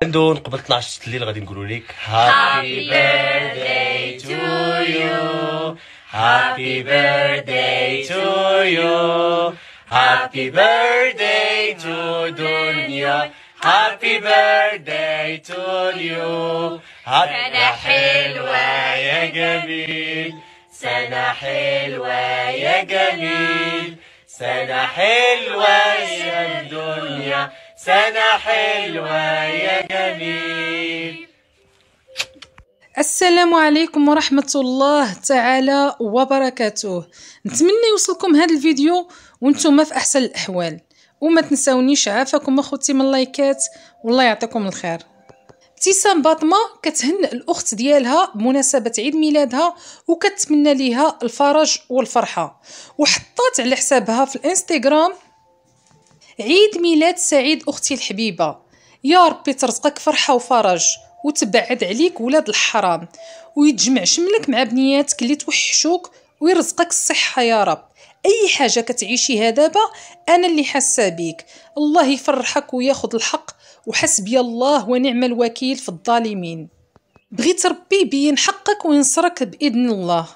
عنده قبل 12 الليل غادي نقولوا لك هابي بيرثداي تو يو، هابي بيرثداي تو يو، هابي بيرثداي تو دنيا، هابي بيرثداي تو يو. سنة حلوة يا جميل، سنة حلوة يا جميل، سنة حلوة يا الدنيا، سنة حلوة يا جميل. السلام عليكم ورحمة الله تعالى وبركاته. نتمنى يوصلكم هذا الفيديو وانتم في أحسن الأحوال، وما تنساونيش عافاكم اخوتي من لايكات، والله يعطيكم الخير. ابتسام باطمة كتهنئ الأخت ديالها بمناسبة عيد ميلادها وكتمنى ليها الفرج والفرحة، وحطات على حسابها في الانستغرام: عيد ميلاد سعيد أختي الحبيبة، يا ربي ترزقك فرحة وفرج وتبعد عليك ولاد الحرام، ويتجمع شملك مع بنياتك اللي توحشوك، ويرزقك الصحة يا رب. أي حاجة كتعيشيها دابا أنا اللي حاسة بيك، الله يفرحك وياخد الحق، وحسبي الله ونعم الوكيل في الظالمين. بغيت ربي يبين حقك وينصرك بإذن الله.